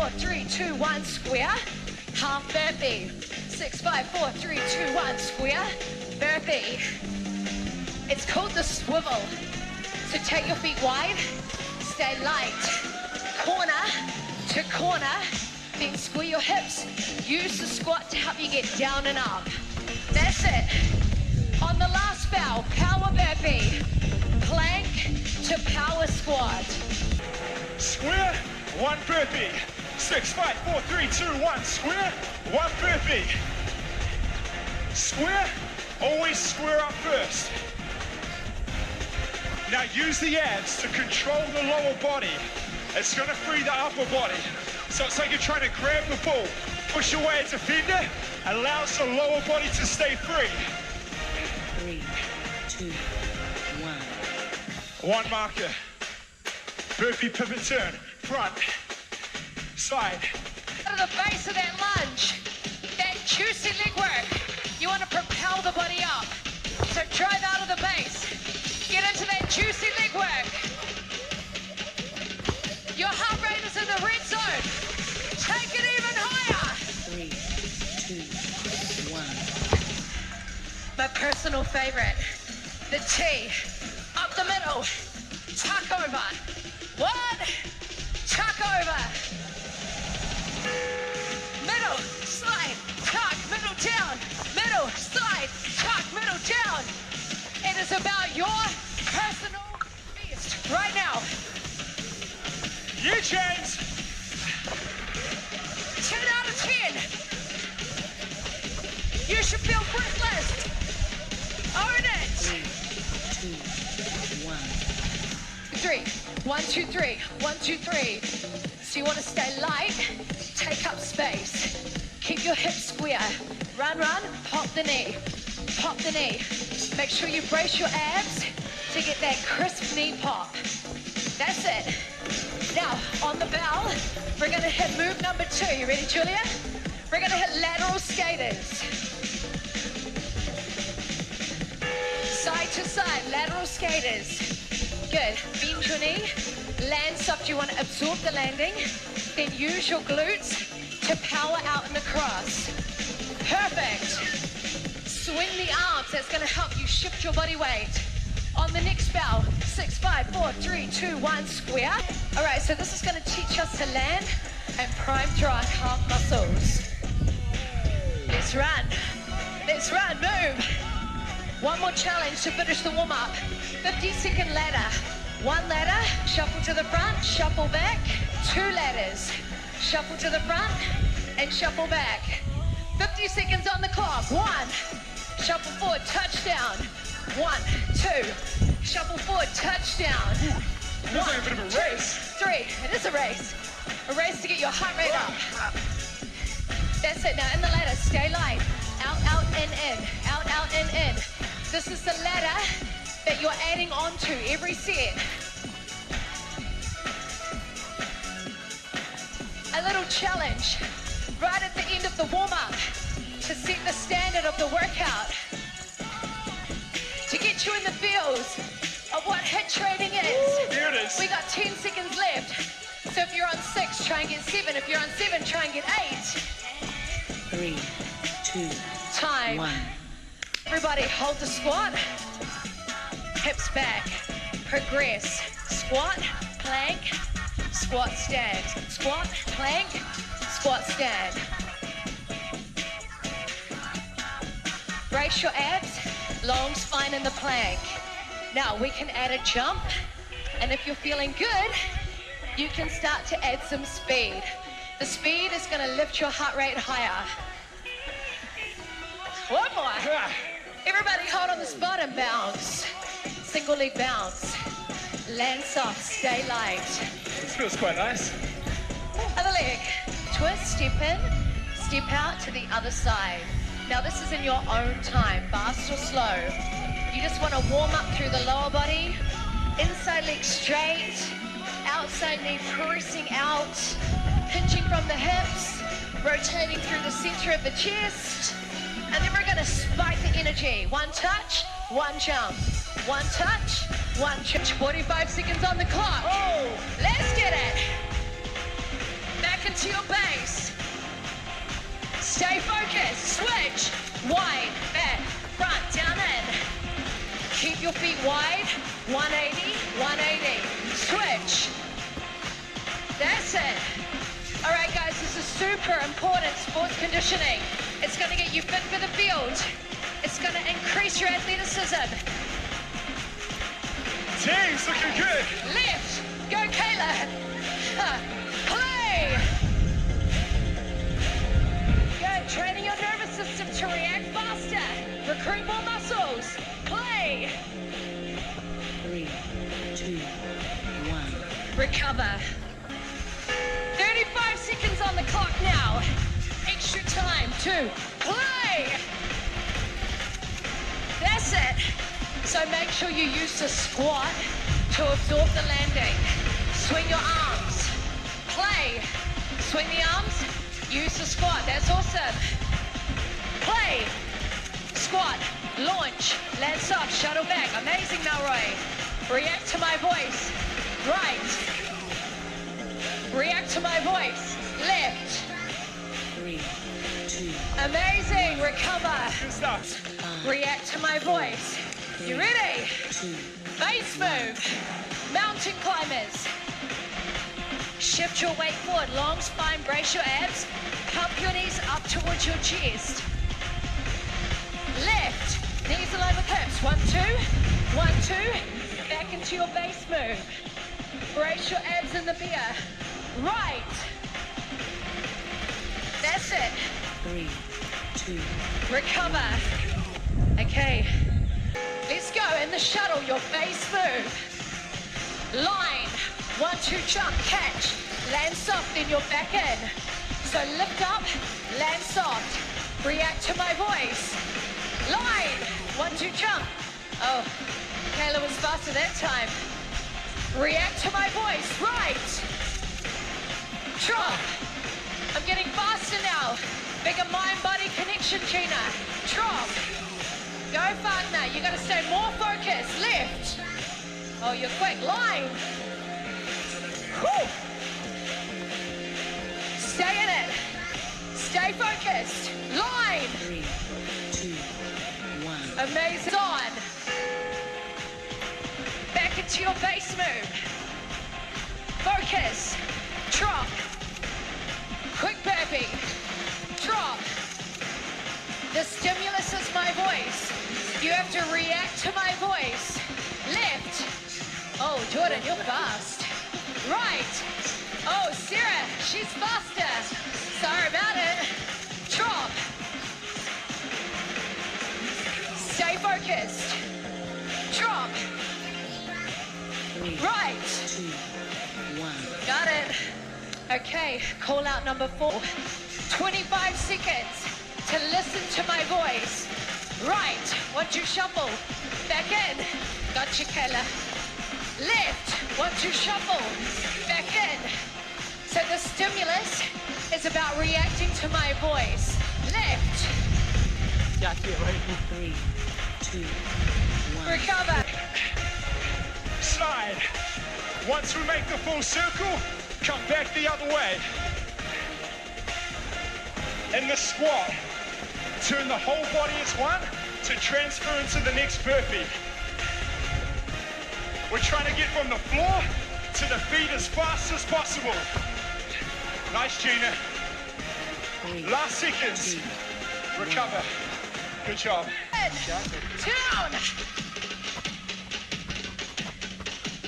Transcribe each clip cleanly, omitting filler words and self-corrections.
4, 3, 2, 1, square. Half burpee. 6, 5, 4, 3, 2, 1, square. Burpee. It's called the swivel. So take your feet wide, stay light. Corner to corner, then square your hips. Use the squat to help you get down and up. That's it. On the last bow, power burpee. Plank to power squat. Square, 1 burpee. 6, 5, 4, 3, 2, 1. Square, 1 burpee. Square, always square up first. Now use the abs to control the lower body. It's gonna free the upper body. So it's like you're trying to grab the ball, push away its offender, allows the lower body to stay free. 3, 2, 1. 1 marker. Burpee pivot turn. Front. Side. Out of the base of that lunge, that juicy leg work, you want to propel the body up. So drive out of the base. Get into that juicy leg work. Your heart rate is in the red zone. Take it even higher. 3, 2, 1. My personal favorite, the T. Up the middle. Tuck over. 1. Tuck over. Middle, slide, tuck, middle down. Middle, slide, tuck, middle down. It is about your personal best right now. You, James. 10 out of 10. You should feel breathless. Own it. 3, 2, 1. 3. 1, 2, 3. 1, 2, 3. So you want to stay light, take up space. Keep your hips square. Run, run, pop the knee. Pop the knee. Make sure you brace your abs to get that crisp knee pop. That's it. Now, on the bell, we're gonna hit move number 2. You ready, Julia? We're gonna hit lateral skaters. Side to side, lateral skaters. Good. Bend your knee. Land soft. You want to absorb the landing. Then use your glutes to power out and across. Perfect. Swing the arms. That's going to help you shift your body weight. On the next bow, 6, 5, 4, 3, 2, 1, square. All right, so this is going to teach us to land and prime through our calf muscles. Let's run. Let's run. Move. One more challenge to finish the warm-up. 50-second ladder. 1 ladder, shuffle to the front, shuffle back. 2 ladders, shuffle to the front and shuffle back. 50 seconds on the clock. 1, shuffle forward, touchdown. 1, 2, shuffle forward, touchdown. Feels like a bit of a race. 3, it is a race. A race to get your heart rate up. That's it. Now in the ladder, stay light. Out, out, and in. Out, out, and in. This is the ladder that you're adding on to every set. A little challenge right at the end of the warm-up to set the standard of the workout. To get you in the feels of what HIIT training is. Here it is. We got 10 seconds left. So if you're on 6, try and get 7. If you're on 7, try and get 8. 3, 2, Time. 1. Everybody hold the squat. Hips back. Progress. Squat, plank, squat, stand. Squat, plank, squat, stand. Brace your abs. Long spine in the plank. Now we can add a jump. And if you're feeling good, you can start to add some speed. The speed is going to lift your heart rate higher. One more. Everybody hold on the spot and bounce. Single leg bounce. Land soft, stay light. This feels quite nice. Other leg. Twist, step in, step out to the other side. Now this is in your own time, fast or slow. You just want to warm up through the lower body. Inside leg straight. Outside knee pressing out. Pinching from the hips. Rotating through the center of the chest. And then we're going to spike the energy. 1 touch, 1 jump. 1 touch, 1 jump. 45 seconds on the clock. Oh! Let's get it. Back into your wide, 180, 180. Switch. That's it. All right, guys, this is super important sports conditioning. It's gonna get you fit for the field. It's gonna increase your athleticism. Team's looking good. Left. Go, Kayla. Play. Good. Training your nervous system to react faster. Recruit more muscles. Play. 3, 2, 1. Recover. 35 seconds on the clock now. Extra time to play. That's it. So make sure you use the squat to absorb the landing. Swing your arms. Play. Swing the arms. Use the squat. That's awesome. Play. Squat. Launch. Land soft. Shuttle back. Amazing, Melroy. React to my voice. Right. React to my voice. Left. 3, 2, Amazing. Recover. Good stuff. React to my voice. You ready? 2. Base move. Mountain climbers. Shift your weight forward. Long spine. Brace your abs. Pump your knees up towards your chest. Left. Knees aligned with hips. 1, 2. 1, 2. Back into your base move. Brace your abs in the beer. Right. That's it. 3, 2. Recover. Okay. Let's go. In the shuttle, your base move. Line. 1, 2, jump, catch. Land soft in your back in. So lift up, land soft. React to my voice. Line. 1, 2, jump. Oh, Kayla was faster that time. React to my voice. Right. Drop. I'm getting faster now. Bigger mind-body connection, Gina. Drop. Go partner. You gotta stay more focused. Left. Oh, you're quick. Line. Whew. Stay in it. Stay focused. Line. 3, 2, 1. Amazing. On. Back into your base move. Focus. Drop. Quick burpee. Drop. The stimulus is my voice. You have to react to my voice. Left. Oh, Jordan, you're fast. Right. Oh, Sarah, she's faster. Sorry about it. Drop. Stay focused. Drop. 3, Right. 2, 1. Got it. Okay, call out number 4. 25 seconds to listen to my voice. Right, 1, 2, shuffle. Back in. Gotcha, Kayla. Left, 1, 2, shuffle. Back in. So the stimulus is about reacting to my voice. Left. 3, 2, 1. Recover. Slide. Once we make the full circle, come back the other way. In the squat, turn the whole body as one to transfer into the next burpee. We're trying to get from the floor to the feet as fast as possible. Nice, Gina. 3, Last seconds. 2, Recover. Good job. Down.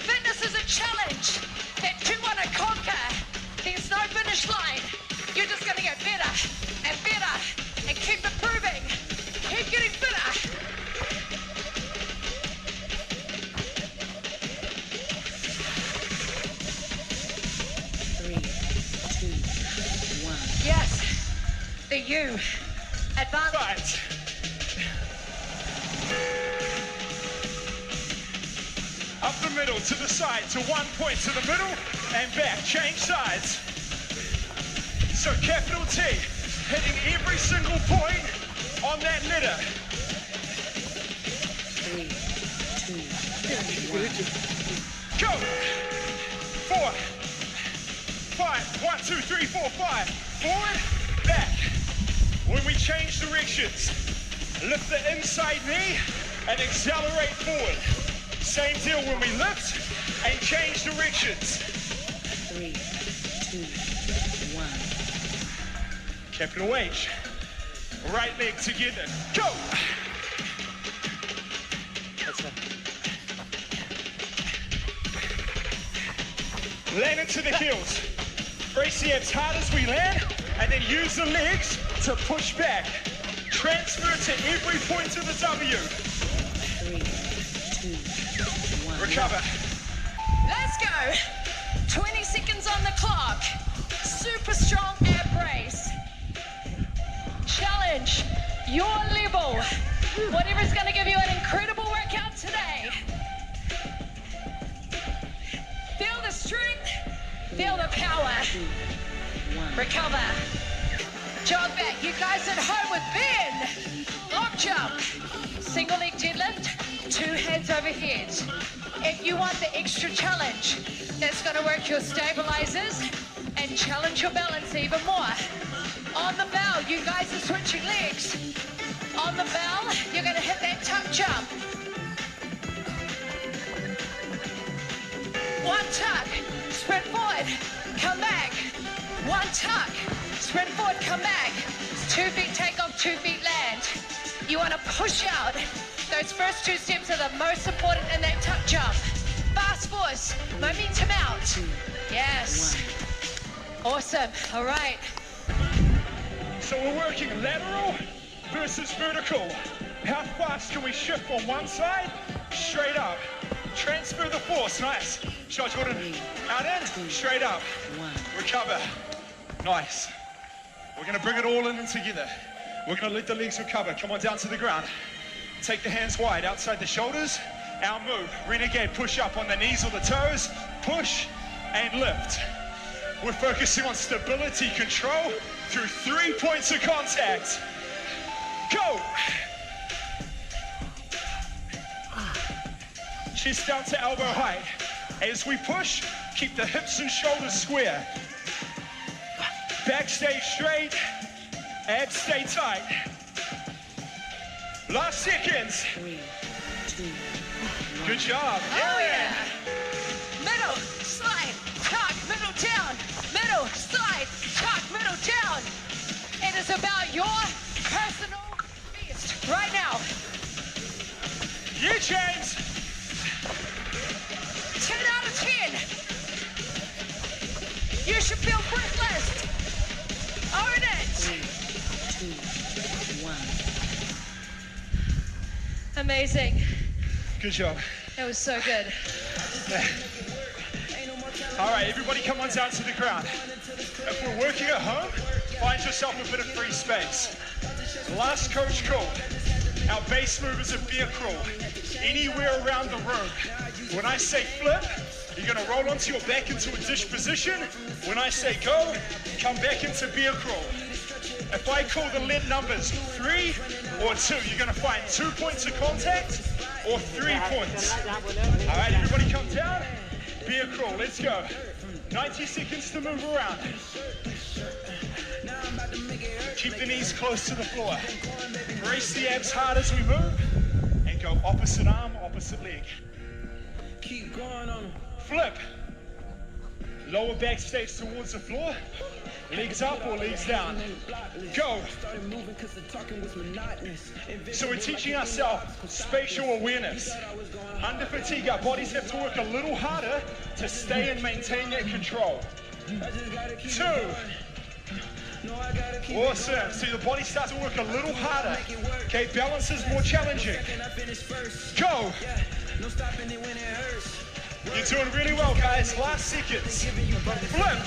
Fitness is a challenge that you want to conquer. There's no finish line. You're just going to get better and better and keep improving. Keep getting fitter. Three, 2, 1. Yes, the U. Advance. Right. Up the middle, to the side, to 1 point, to the middle, and back. Change sides. So capital T, hitting every single point on that litter. 3, 2, 1. Go! 4, 5, 1, 2, 3, 4, 5. Forward, back. When we change directions, lift the inside knee and accelerate forward. Same deal when we lift and change directions. 3, 2, 1. Capital H. Right leg together. Go! Land into the heels. Brace the abs hard as we land, and then use the legs to push back. Transfer to every point of the W. 3, 2, 1. Recover. Let's go. 20 seconds on the clock. Super strong ab brace. Challenge your level. Whatever's going to give you an incredible workout today. Feel the strength. Feel the power. 2, 1. Recover. Jog back. You guys at home with Ben. Lock jump. Single leg deadlift. 2 hands overhead. If you want the extra challenge, that's going to work your stabilizers and challenge your balance even more. On the bell, you guys are switching legs. On the bell, you're going to hit that tuck jump. 1 tuck, sprint forward, come back. 1 tuck, sprint forward, come back. 2 feet take off, 2 feet land. You want to push out. Those first 2 steps are the most important in that tuck jump. Fast force, momentum out. Yes. Awesome. All right. So we're working lateral versus vertical. How fast can we shift from one side, straight up? Transfer the force, nice. Shot Jordan, out in, straight up. 1. Recover, nice. We're gonna bring it all in and together. We're gonna let the legs recover. Come on down to the ground. Take the hands wide, outside the shoulders. Our move, renegade, push up on the knees or the toes, push and lift. We're focusing on stability control through 3 points of contact. Go! Chest down to elbow height. As we push, keep the hips and shoulders square. Back stay straight, abs stay tight. Last seconds. 3, 2, 1. Good job. Oh yeah. Middle, slide, tuck, middle down. Middle, slide, tuck, middle down. It is about your personal best right now. You, James. 10 out of 10. You should feel breathless. Own it. 3, 2, 1. Amazing. Good job. That was so good. All right, everybody come on down to the ground. If we're working at home, find yourself a bit of free space. Last coach call. Our base move is a bear crawl. Anywhere around the room. When I say flip, you're gonna roll onto your back into a dish position. When I say go, come back into bear crawl. If I call the lead numbers 3 or 2, you're gonna find 2 points of contact or 3 points. All right, everybody come down. Bear crawl, let's go. 90 seconds to move around. Keep the knees close to the floor. Brace the abs hard as we move. And go opposite arm, opposite leg. Keep going on them. Flip. Lower back stays towards the floor. Legs up or legs down. Go. So we're teaching ourselves spatial awareness. Under fatigue, our bodies have to work a little harder to stay and maintain that control. 2. Awesome. So the body starts to work a little harder. Okay, balance is more challenging. Go. You're doing really well, guys. Last seconds. Flip.